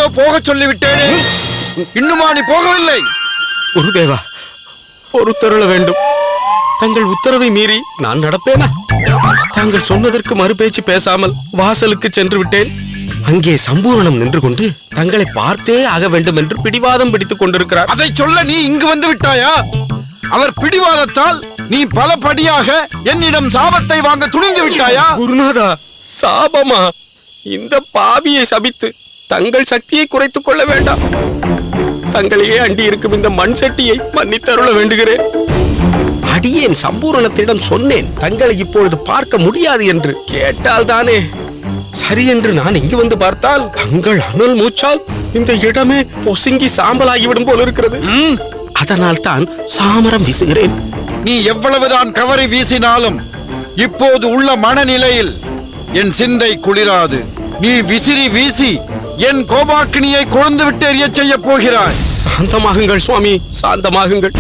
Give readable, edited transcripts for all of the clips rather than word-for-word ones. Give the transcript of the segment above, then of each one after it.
எப்பொழுதோ போக சொல்லிவிட்டேனே, இன்னுமா நீ போகவில்லை? குருதேவா, பொறுத்தருள வேண்டும். தங்கள் உத்தரவை மீறி நான் நடப்பேனா? தாங்கள் சொன்னதற்கு மறுபேச்சு பேசாமல் வாசலுக்கு சென்று விட்டேன். அங்கே சம்பூரணம் நின்று கொண்டு தங்களை பார்த்தே ஆக வேண்டும் என்று பிடிவாதம் பிடித்துக் கொண்டிருக்கிறார். அதை சொல்ல நீ இங்கு வந்து விட்டாயா? அவர் பிடிவாதத்தால் நீ பல படியாக என்னிடம் சாபத்தை வாங்க துணிந்து விட்டாயா? குருநாதா, சாபமா? இந்த பாவியை சபித்து தங்கள் சக்தியை குறைத்துக் கொள்ள வேண்டாம். தங்களையே அண்டி இருக்கும் இந்த மண் சட்டியை மன்னித்தருள வேண்டுகிறேன். அடியேன் சம்பூரணத்திடம் சொன்னேன், தங்களை இப்பொழுது பார்க்க முடியாது என்று. கேட்டால் தானே சரி என்று நான் இங்கு வந்து பார்த்தால் தங்கள் அனல் மூச்சால் இந்த இடமே பொசுங்கி சாம்பலாகிவிடும் போல இருக்கிறது. அதனால் தான் சாமரம் வீசுகிறேன். நீ எவ்வளவுதான் கவரி வீசினாலும் இப்போது உள்ள மனநிலையில் என் சிந்தை குளிராது. நீ விசிறி வீசி என் கோபாக்கினியை கொழுந்து விட்டு எரிய செய்ய போகிறாய். சாந்தமாகுங்கள் சுவாமி, சாந்தமாகுங்கள்.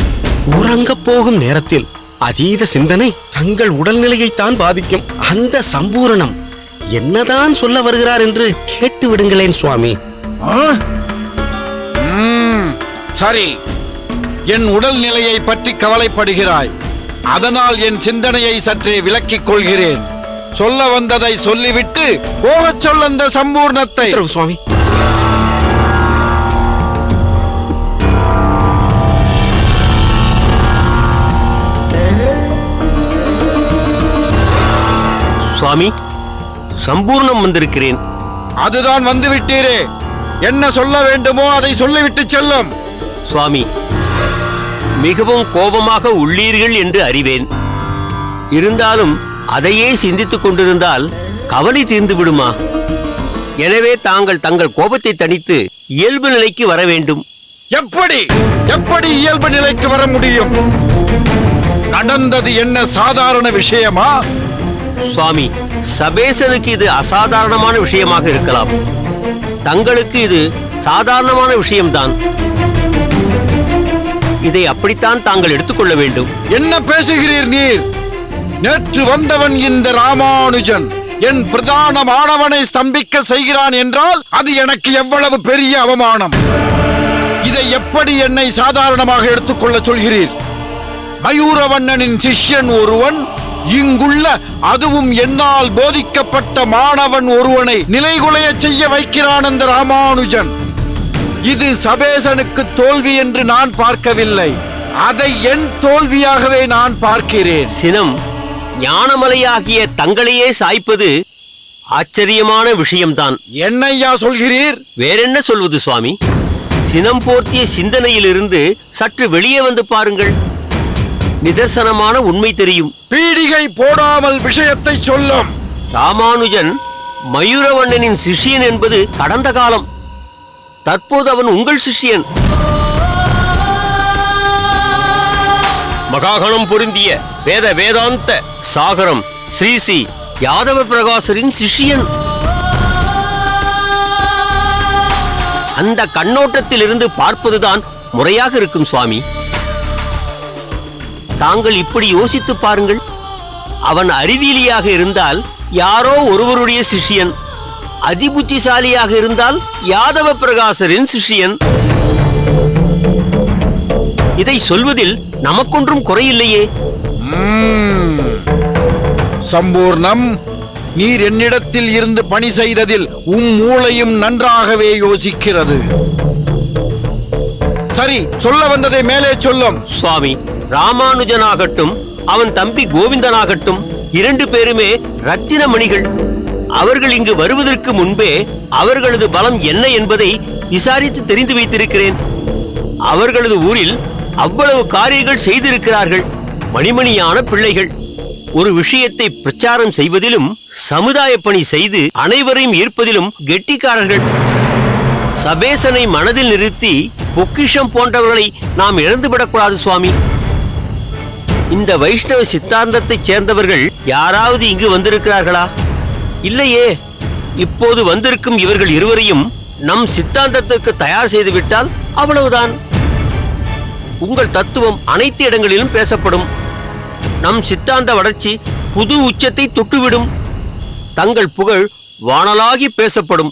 உறங்க போகும் நேரத்தில் அதீத சிந்தனை தங்கள் உடல்நிலையைத்தான் பாதிக்கும். அந்த சம்பூரணம் என்னதான் சொல்ல வருகிறார் என்று கேட்டு விடுங்களேன் சுவாமி. சரி, என் உடல்நிலையை பற்றி கவலைப்படுகிறாய். அதனால் என் சிந்தனையை சற்றே விலக்கிக் கொள்கிறேன். சொல்ல வந்ததை சொல்லிவிட்டு போகச் சொல்ல அந்த சம்பூர்ணத்தை. சுவாமி, சுவாமி, சம்பூர்ணம் வந்திருக்கிறேன். அதுதான் வந்து விட்டீரே, என்ன சொல்ல வேண்டுமோ அதை சொல்லிவிட்டு செல்லும். சுவாமி, மிகவும் கோபமாக உள்ளீர்கள் என்று அறிவேன். இருந்தாலும் அதையே சிந்தித்துக் கொண்டிருந்தால் கவலை தீர்ந்து விடுமா? எனவே தாங்கள் தங்கள் கோபத்தை தணித்து இயல்பு நிலைக்கு வர வேண்டும். எப்படி எப்படி இயல்பு நிலைக்கு வர முடியும்? நடந்தது என்ன சாதாரண விஷயமா? சுவாமி, சபேசனுக்கு இது அசாதாரணமான விஷயமாக இருக்கலாம். தங்களுக்கு இது சாதாரணமான விஷயம்தான். இதை அப்படித்தான் தாங்கள் எடுத்துக்கொள்ள வேண்டும். என்ன பேசுகிறீர் நீர்? நேற்று வந்தவன் இந்த ராமானுஜன் என் பிரதான மாணவனை ஸ்தம்பிக்க செய்கிறான் என்றால் அது எனக்கு எவ்வளவு பெரிய அவமானம். இதை எப்படி என்னை சாதாரணமாக எடுத்துக்கொள்ள சொல்கிறீர்? மயூரவண்ணனின் சிஷ்யன் ஒருவன் இங்குள்ள, அதுவும் என்னால் போதிக்கப்பட்ட மாணவன் ஒருவனை நிலைகுலைய செய்ய வைக்கிறான் அந்த ராமானுஜன். இது சபேசனுக்கு தோல்வி என்று நான் பார்க்கவில்லை, அதை என் தோல்வியாகவே நான் பார்க்கிறேன். சினம் ஞானமலையாகிய தங்களையே சாய்ப்பது ஆச்சரியமான விஷயம்தான். என்னையா சொல்கிறீர்? வேறென்ன சொல்வது சுவாமி? சினம் போர்த்திய சிந்தனையிலிருந்து சற்று வெளியே வந்து பாருங்கள், நிதர்சனமான உண்மை தெரியும். பீடிகை போடாமல் விஷயத்தை சொல்லும். ராமானுஜன் மயூரவண்ணனின் சிஷ்யன் என்பது கடந்த காலம். தற்போது அவன் உங்கள் சிஷ்யன். மகாகணம் பொருந்திய வேத வேதாந்த சாகரம் ஸ்ரீ ஸ்ரீ யாதவ பிரகாசரின் சிஷ்யன். அந்த கண்ணோட்டத்தில் இருந்து பார்ப்பதுதான் முறையாக இருக்கும் சுவாமி. தாங்கள் இப்படி யோசித்து பாருங்கள். அவன் அறிவியலியாக இருந்தால் யாரோ ஒருவருடைய சிஷ்யன், அதிபுத்திசாலியாக இருந்தால் யாதவ பிரகாசரின் சிஷ்யன். இதை சொல்வதில் நமக்கொன்றும் குறையில்லையே. சம்பூர்ணம், நீர் என்னிடத்தில் இருந்து பணி செய்ததில் மூளையும் நன்றாகவே யோசிக்கிறது. சரி, சொல்ல வந்ததை மேலே சொல்லும். சுவாமி, ராமானுஜனாகட்டும் அவன் தம்பி கோவிந்தனாகட்டும் 2 பேருமே ரத்தின மணிகள். அவர்கள் இங்கு வருவதற்கு முன்பே அவர்களது பலம் என்ன என்பதை விசாரித்து தெரிந்து வைத்திருக்கிறேன். அவர்களது ஊரில் அவ்வளவு காரியங்கள் செய்திருக்கிறார்கள். மணிமணியான பிள்ளைகள். ஒரு விஷயத்தை பிரச்சாரம் செய்வதிலும் சமுதாய பணி செய்து அனைவரையும் ஈர்ப்பதிலும் கெட்டிக்காரர்கள். சபேசனை மனதில் நிறுத்தி பொக்கிஷம் போன்றவர்களை நாம் இழந்துவிடக்கூடாது சுவாமி. இந்த வைஷ்ணவ சித்தாந்தத்தைச் சேர்ந்தவர்கள் யாராவது இங்கு வந்திருக்கிறார்களா? இல்லையே. இப்போது வந்திருக்கும் இவர்கள் இருவரையும் நம் சித்தாந்தத்திற்கு தயார் செய்துவிட்டால் அவ்வளவுதான். உங்கள் தத்துவம் அனைத்து இடங்களிலும் பேசப்படும். நம் சித்தாந்த வளர்ச்சி புது உச்சத்தை தொட்டுவிடும். தங்கள் புகழ் வானலாகி பேசப்படும்.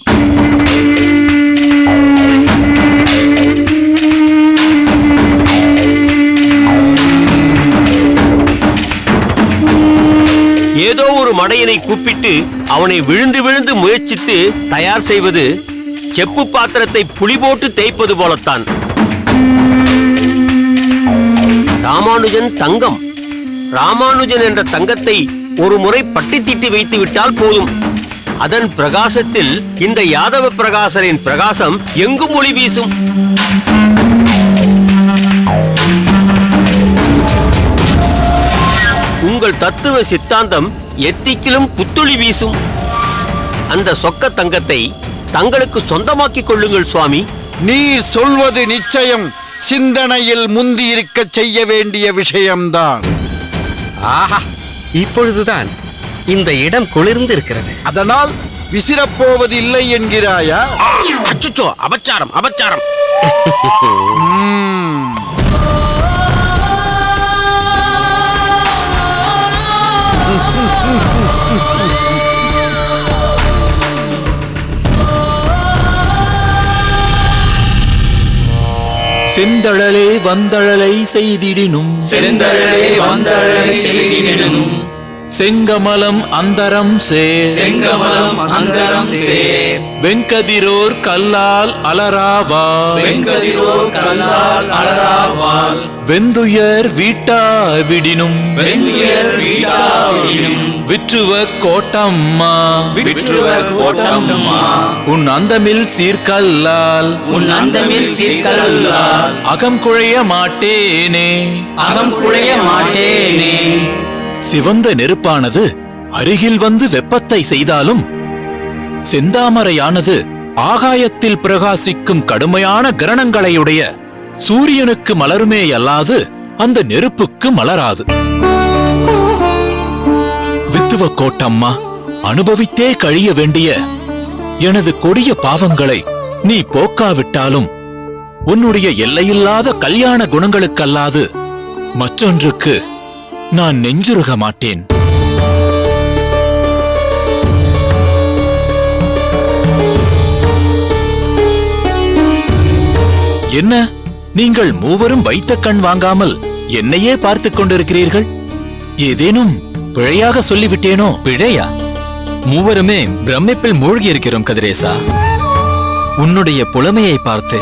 ஏதோ ஒரு மடையனை கூப்பிட்டு அவனை விழுந்து விழுந்து முயற்சித்து தயார் செய்வது செப்பு பாத்திரத்தை புளி போட்டு தேய்ப்பது போலத்தான். ராமானுஜன் தங்கம். ராமானுஜன் என்ற தங்கத்தை ஒரு முறை பட்டி தீட்டி வைத்து விட்டால் போதும். அதன் பிரகாசத்தில் இந்த யாதவ பிரகாசரின் பிரகாசம் எங்கும் ஒளி வீசும். உங்கள் தத்துவ சித்தாந்தம் எத்திக்கிலும் புத்துளி வீசும். அந்த சொக்க தங்கத்தை தங்களுக்கு சொந்தமாக்கிக் கொள்ளுங்கள் சுவாமி. நீர் சொல்வது நிச்சயம் சிந்தனையில் முந்தி இருக்க செய்ய வேண்டிய விஷயம்தான். ஆஹா, இப்பொழுதுதான் இந்த இடம் குளிர்ந்து இருக்கிறது. அதனால் விசிறப்போவது இல்லை என்கிறாயா? அச்சச்சோ, அபச்சாரம் அபச்சாரம். செந்தழலே வந்தழலை செய்திடினும் செந்தழலே வந்தழலை செய்திடினும் செங்கமலம் அந்தரம் சேர் செங்கமலம் அந்தரம் சேர் வெண்கதிரோர் கல்லால் அலராவால் வெண்கதிரோர் கல்லால் அலராவால் வெந்துயர் வீட்டா விடினும் வெந்துயர் வீட்டா விடினும் விற்றுவ கோட்டம்மா விற்றுவ கோட்டம்மா உன் அந்தமில் சீர்கல்லால் உன் அந்தமில் சீர்கல்லால் அகம் குழைய மாட்டேனே அகம் குழைய மாட்டேனே. சிவந்த நெருப்பானது அருகில் வந்து வெப்பத்தை செய்தாலும் செந்தாமரையானது ஆகாயத்தில் பிரகாசிக்கும் கடுமையான கிரணங்களையுடைய சூரியனுக்கு மலருமே அல்லாது அந்த நெருப்புக்கு மலராது. வித்துவ கோட்டம்மா, அனுபவித்தே கழிய வேண்டிய எனது கொடிய பாவங்களை நீ போக்காவிட்டாலும் உன்னுடைய எல்லையில்லாத கல்யாண குணங்களுக்கல்லாது மற்றொன்றுக்கு நான் நெஞ்சுருக மாட்டேன். என்ன நீங்கள் மூவரும் வைத்த கண் வாங்காமல் என்னையே பார்த்துக் கொண்டிருக்கிறீர்கள்? ஏதேனும் பிழையாக சொல்லிவிட்டேனோ? பிழையா? மூவருமே பிரமிப்பில் மூழ்கி இருக்கிறோம் கதிரேசா, உன்னுடைய புலமையை பார்த்து.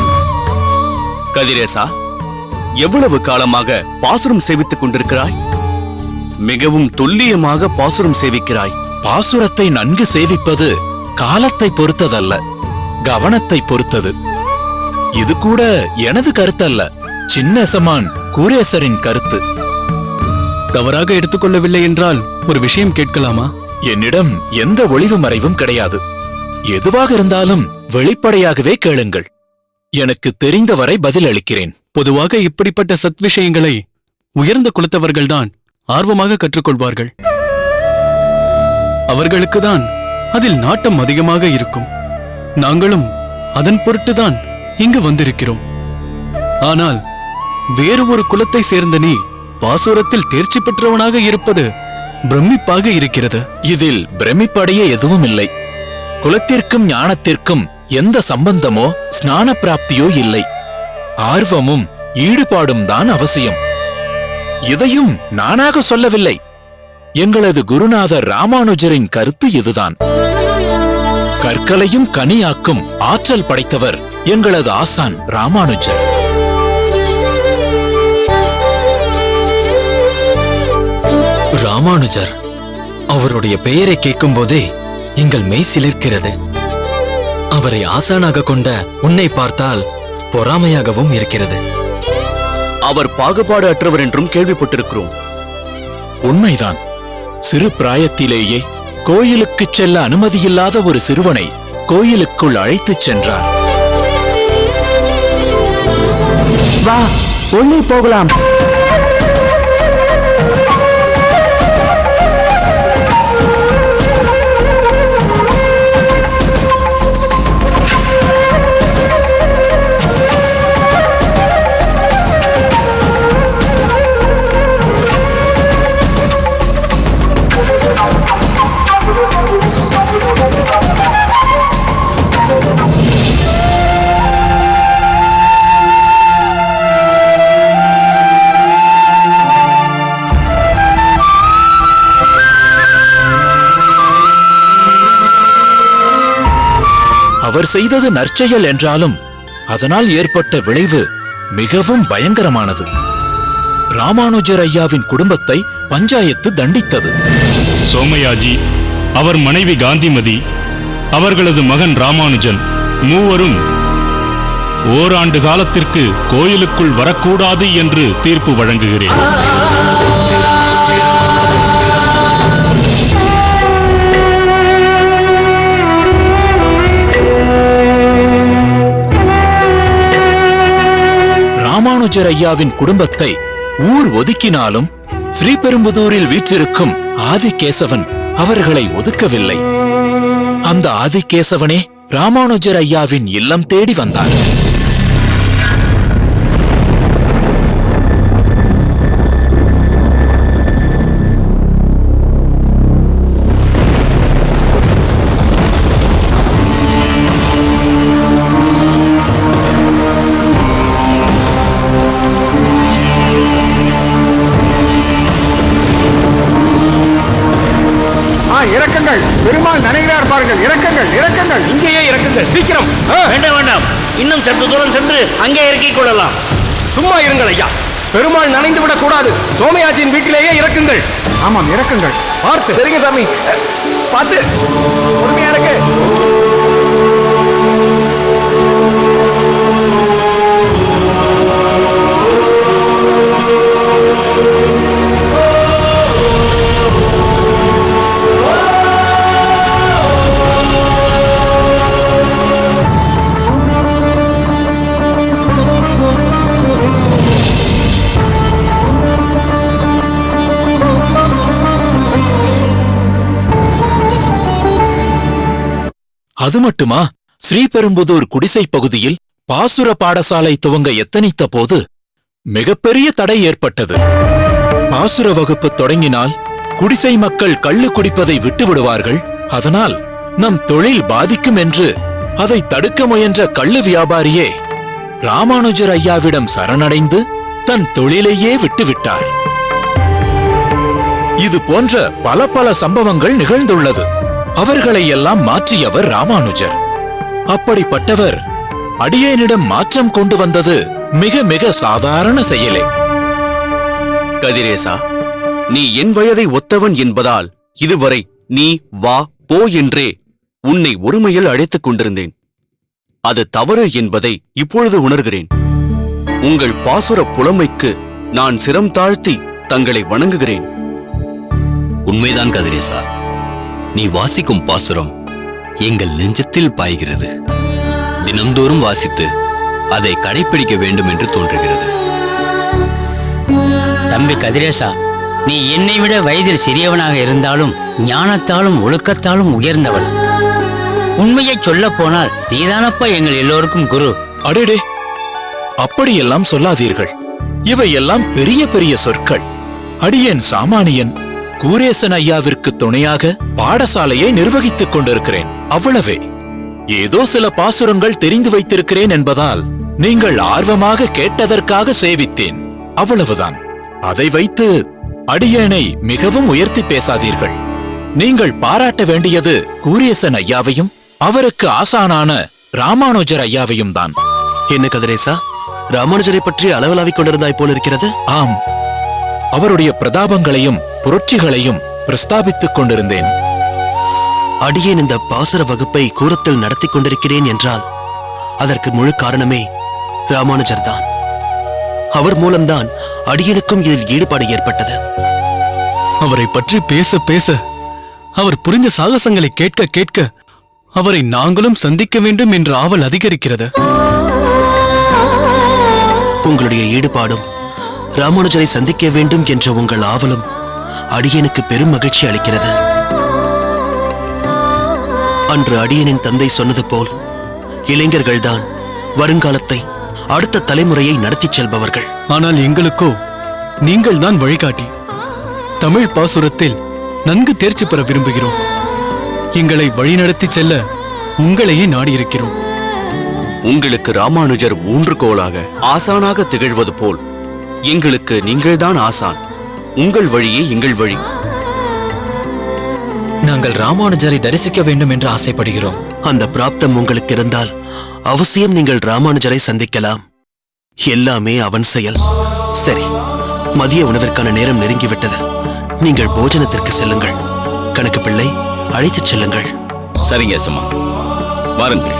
கதிரேசா, எவ்வளவு காலமாக பாசுரம் சேவித்துக் கொண்டிருக்கிறாய்? மிகவும் துல்லியமாக பாசுரம் சேவிக்கிறாய். பாசுரத்தை நன்கு சேவிப்பது காலத்தை பொறுத்ததல்ல, கவனத்தை பொறுத்தது. இது கூட எனது கருத்தல்ல, சின்னசமான் கூரேசரின் கருத்து. தவறாக எடுத்துக்கொள்ளவில்லை என்றால் ஒரு விஷயம் கேட்கலாமா? என்னிடம் எந்த ஒளிவு மறைவும் கிடையாது. எதுவாக இருந்தாலும் வெளிப்படையாகவே கேளுங்கள். எனக்கு தெரிந்தவரை பதில் அளிக்கிறேன். பொதுவாக இப்படிப்பட்ட சத் விஷயங்களை உயர்ந்த குலத்தவர்கள்தான் ஆர்வமாக கற்றுக்கொள்வார்கள். அவர்களுக்குதான் அதில் நாட்டம் அதிகமாக இருக்கும். நாங்களும் அதன் பொருட்டுதான் இங்கு வந்திருக்கிறோம். ஆனால் வேறு ஒரு குலத்தை சேர்ந்த நீ பாசுரத்தில் தேர்ச்சி பெற்றவனாக இருப்பது பிரமிப்பாக இருக்கிறது. இதில் பிரமிப்படைய எதுவும் இல்லை. குலத்திற்கும் ஞானத்திற்கும் எந்த சம்பந்தமோ ஸ்நான பிராப்தியோ இல்லை. ஆர்வமும் ஈடுபாடும் தான் அவசியம். இதையும் நானாக சொல்லவில்லை. எங்களது குருநாதர் ராமானுஜரின் கருத்து இதுதான். கற்களையும் கனியாக்கும் ஆற்றல் படைத்தவர் எங்களது ஆசான் ராமானுஜர். ராமானுஜர், அவருடைய பெயரை கேட்கும் போதே எங்கள் மெய் சிலிர்க்கிறது. அவரை ஆசானாக கொண்ட உன்னை பார்த்தால் பொறாமையாகவும் இருக்கிறது. அவர் பாகுபாடு அற்றவர் என்றும் கேள்விப்பட்டிருக்கிறோம். உண்மைதான். சிறு பிராயத்திலேயே கோயிலுக்குச் செல்ல அனுமதியில்லாத ஒரு சிறுவனை கோயிலுக்குள் அழைத்துச் சென்றார். வா, உள்ளே போகலாம். அவர் செய்தது நற்செயல் என்றாலும் அதனால் ஏற்பட்ட விளைவு மிகவும் பயங்கரமானது. ராமானுஜர் ஐயாவின் குடும்பத்தை பஞ்சாயத்து தண்டித்தது. சோமயாஜி, அவர் மனைவி காந்திமதி, அவர்களது மகன் ராமானுஜன் மூவரும் ஓராண்டு காலத்திற்கு கோயிலுக்குள் வரக்கூடாது என்று தீர்ப்பு வழங்குகிறேன். ராமானுஜர் ஐயாவின் குடும்பத்தை ஊர் ஒதுக்கினாலும் ஸ்ரீபெரும்புதூரில் வீற்றிருக்கும் ஆதிகேசவன் அவர்களை ஒதுக்கவில்லை. அந்த ஆதிகேசவனே ராமானுஜர் ஐயாவின் இல்லம் தேடி வந்தார். இறக்குங்கள், பெருமாள் நனைகிறார் பாருங்கள். இறக்குங்கள், இறக்குங்கள். இங்கேயே இறக்குங்கள், சீக்கிரம். வேண்டாம் வேண்டாம், இன்னும் சற்று தூரம் சென்று அங்கே இறக்கிக் கொள்ளலாம். சும்மா இருங்கள் ஐயா, பெருமாள் நனைந்து விடக் கூடாது. சோமயாஜியின் வீட்டிலேயே இறக்குங்கள். ஆமாம், இறக்குங்கள். பார்த்து. சரிங்க சாமி, பார்த்து. பொறுமையா இருக்கு. அது மட்டுமா, ஸ்ரீபெரும்புதூர் குடிசை பகுதியில் பாசுர பாடசாலை துவங்க எத்தனித்த போது மிகப்பெரிய தடை ஏற்பட்டது. பாசுர வகுப்பு தொடங்கினால் குடிசை மக்கள் கள்ளு குடிப்பதை விட்டு விடுவார்கள், அதனால் நம் தொழில் பாதிக்கும் என்று அதை தடுக்க முயன்ற கள்ளு வியாபாரியே ராமானுஜர் ஐயாவிடம் சரணடைந்து தன் தொழிலையே விட்டுவிட்டார். இது போன்ற பல பல சம்பவங்கள் நிகழ்ந்துள்ளது. அவர்களை எல்லாம் மாற்றியவர் ராமானுஜர். அப்படிப்பட்டவர் அடியேனிடம் மாற்றம் கொண்டு வந்தது மிக மிக சாதாரண செயலே. கதிரேசா, நீ என் வயதை ஒத்தவன் என்பதால் இதுவரை நீ வா போ என்றே உன்னை ஒருமையில் அழைத்துக் கொண்டிருந்தேன். அது தவறு என்பதை இப்பொழுது உணர்கிறேன். உங்கள் பாசுர புலமைக்கு நான் சிரம் தாழ்த்தி தங்களை வணங்குகிறேன். உண்மைதான் கதிரேசா, நீ வாசிக்கும் பாசுரம் எங்கள் நெஞ்சத்தில் பாய்கிறது. தினம்தோறும் வாசித்து அதை கடைப்பிடிக்க வேண்டும் என்று தோன்றுகிறது. தம்பி கதிரேசா, நீ என்னை விட வயதில் சிறியவனாக இருந்தாலும் ஞானத்தாலும் ஒழுக்கத்தாலும் உயர்ந்தவன். உண்மையை சொல்ல போனால் நீதானப்பா எங்கள் எல்லோருக்கும் குரு. அடேடே, அப்படியெல்லாம் சொல்லாதீர்கள். இவையெல்லாம் பெரிய பெரிய சொற்கள். அடியேன் சாமானியன். கூரேசன் ஐயாவிற்கு துணையாக பாடசாலையை நிர்வகித்துக் கொண்டிருக்கிறேன், அவ்வளவே. ஏதோ சில பாசுரங்கள் தெரிந்து வைத்திருக்கிறேன் என்பதால் நீங்கள் ஆர்வமாக கேட்டதற்காக சேவித்தேன், அவ்வளவுதான். அதை வைத்து அடியேனை மிகவும் உயர்த்தி பேசாதீர்கள். நீங்கள் பாராட்ட வேண்டியது கூரேசன் ஐயாவையும் அவருக்கு ஆசானான ராமானுஜர் ஐயாவையும் தான். என்ன கதிரேசா, ராமானுஜரை பற்றி அளவலாவிக் கொண்டிருந்தாய் போல் இருக்கிறது. ஆம், அவருடைய பிரதாபங்களையும் புரட்சிகளையும் பிரஸ்தாபித்துக் கொண்டிருந்தேன். அடியேன் இந்த பாசுர வகுப்பை கூடத்தில் நடத்தி கொண்டிருக்கிறேன் என்றால் அதற்கு முழு காரணமே ராமானுஜர் தான். அவர் மூலம்தான் அடியனுக்கும் இதில் ஈடுபாடு ஏற்பட்டது. அவரை பற்றி பேச பேச, அவர் புரிந்த சாகசங்களை கேட்க கேட்க அவரை நாங்களும் சந்திக்க வேண்டும் என்ற ஆவல் அதிகரிக்கிறது. உங்களுடைய ஈடுபாடும் ராமானுஜரை சந்திக்க வேண்டும் என்ற உங்கள் ஆவலும் அடியனுக்கு பெரும் மகிழ்ச்சி அளிக்கிறது. அன்று அடியனின் தந்தை சொன்னது போல் இளைஞர்கள்தான் வருங்காலத்தை, அடுத்த தலைமுறையை நடத்திச் செல்பவர்கள். ஆனால் எங்களுக்கோ நீங்கள் தான் வழிகாட்டி. தமிழ் பாசுரத்தில் நன்கு தேர்ச்சி பெற விரும்புகிறோம். எங்களை வழிநடத்தி செல்ல உங்களையே நாடியிருக்கிறோம். உங்களுக்கு ராமானுஜர் ஊன்றுகோலாக ஆசானாக திகழ்வது போல் எங்களுக்கு நீங்கள்தான் ஆசான். உங்கள் வழியே எங்கள் வழி. நாங்கள் ராமானுஜரை தரிசிக்க வேண்டும் என்று ஆசைப்படுகிறோம். அந்த பிராப்தம் உங்களுக்கு இருந்தால் அவசியம் நீங்கள் ராமானுஜரை சந்திக்கலாம். எல்லாமே அவன் செயல். சரி, மதிய உணவிற்கான நேரம் நெருங்கிவிட்டது. நீங்கள் போஜனத்திற்கு செல்லுங்கள். கணக்கு பிள்ளை, அழைத்துச் செல்லுங்கள். சரிங்க அசமா, வாருங்கள்.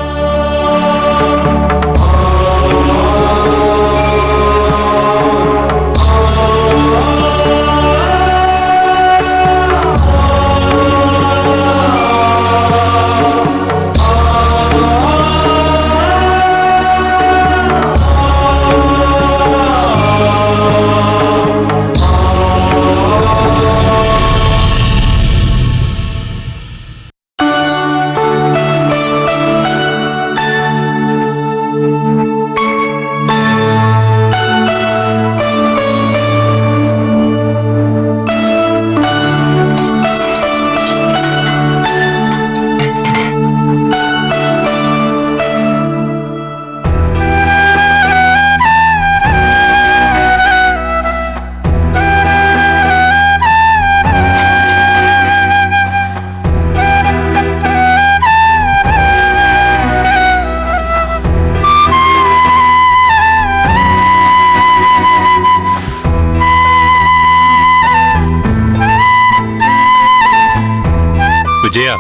விஜயா,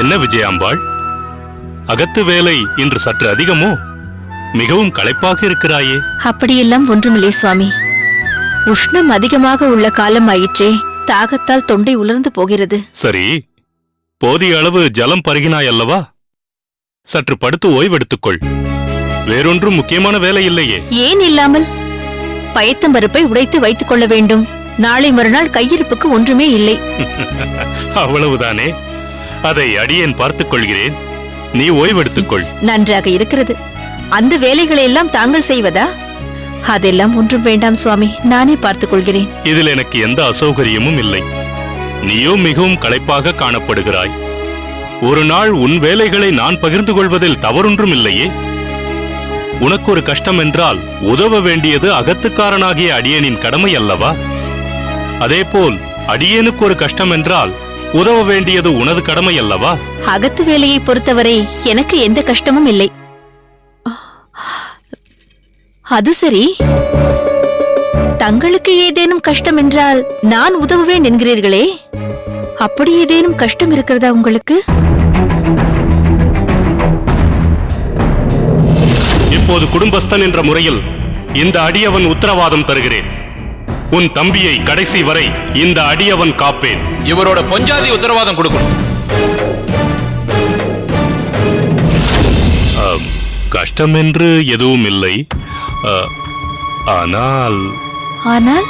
என்ன விஜயாம்பாள், அகத்து வேலை இன்று சற்று அதிகமோ? மிகவும் களைப்பாக இருக்கிறாயே. அப்படியெல்லாம் ஒன்றுமில்லை சுவாமி. உஷ்ணம் அதிகமாக உள்ள காலம் ஆயிற்றே, தாகத்தால் தொண்டை உலர்ந்து போகிறது. சரி, போதிய அளவு ஜலம் பருகினாய் அல்லவா? சற்று படுத்து ஓய்வெடுத்துக்கொள். வேறொன்றும் முக்கியமான வேலை இல்லையே? ஏன் இல்லாமல்? பயத்தம்பருப்பை உடைத்து வைத்துக் கொள்ள வேண்டும். நாளை மறுநாள் கையிருப்புக்கு ஒன்றுமே இல்லை. அவ்வளவுதானே? அதை அடியேன் பார்த்துக் கொள்கிறேன். நீ ஓய்வெடுத்துக்கொள். நன்றாக இருக்கிறது. அந்த வேலைகளை எல்லாம் தாங்கள் செய்வதா? அதெல்லாம் ஒன்றும் வேண்டாம் சுவாமி, நானே பார்த்துக் கொள்கிறேன். இதில் எனக்கு எந்த அசௌகரியமும் இல்லை. நீயோ மிகவும் களைப்பாக காணப்படுகிறாய். ஒரு நாள் உன் வேலைகளை நான் பகிர்ந்து கொள்வதில் தவறொன்றும் இல்லையே. உனக்கு ஒரு கஷ்டம் என்றால் உதவ வேண்டியது அகத்துக்காரனாகிய அடியேனின் கடமை அல்லவா? அதேபோல் அடியேனுக்கு ஒரு கஷ்டம் என்றால் உதவ வேண்டியது உனது கடமை அல்லவா? அகத்து வேலையை பொறுத்தவரை எனக்கு எந்த கஷ்டமும் இல்லை. அது சரி, தங்களுக்கு ஏதேனும் கஷ்டம் என்றால் நான் உதவுவேன் என்கிறீர்களே, அப்படி ஏதேனும் கஷ்டம் இருக்கிறதா உங்களுக்கு? இப்போது குடும்பஸ்தன் என்ற முறையில் இந்த அடியவன் உத்தரவாதம் தருகிறேன். உன் தம்பியை கடைசி வரை இந்த அடியவன் காப்பேன். இவரோட பொஞ்சாதி உத்தரவாதம் கொடுக்கணும். கஷ்டம் என்று எதுவும் இல்லை. ஆனால் ஆனால்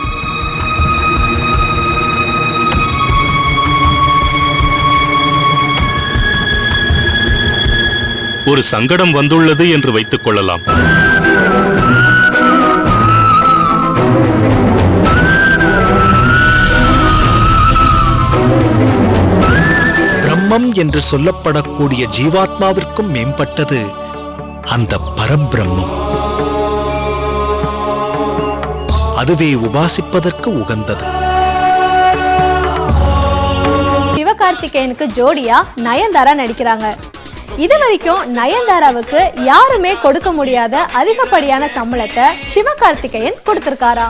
ஒரு சங்கடம் வந்துள்ளது என்று வைத்துக் கொள்ளலாம். பிரம்மம் என்று சொல்லப்படக்கூடிய ஜீவாத்மாவிற்கும் மேம்பட்டது அந்த பரபிரம்மம். அதுவே உபாசிப்பதற்கு உகந்தது. சிவகார்த்திகேயனுக்கு ஜோடியா நயன்தாரா நடிக்கிறாங்க. இது வரைக்கும் நயன்தாராவுக்கு யாருமே கொடுக்க முடியாத அதிகப்படியான சம்பளத்தை சிவகார்த்திகேயன் கொடுத்திருக்காரா.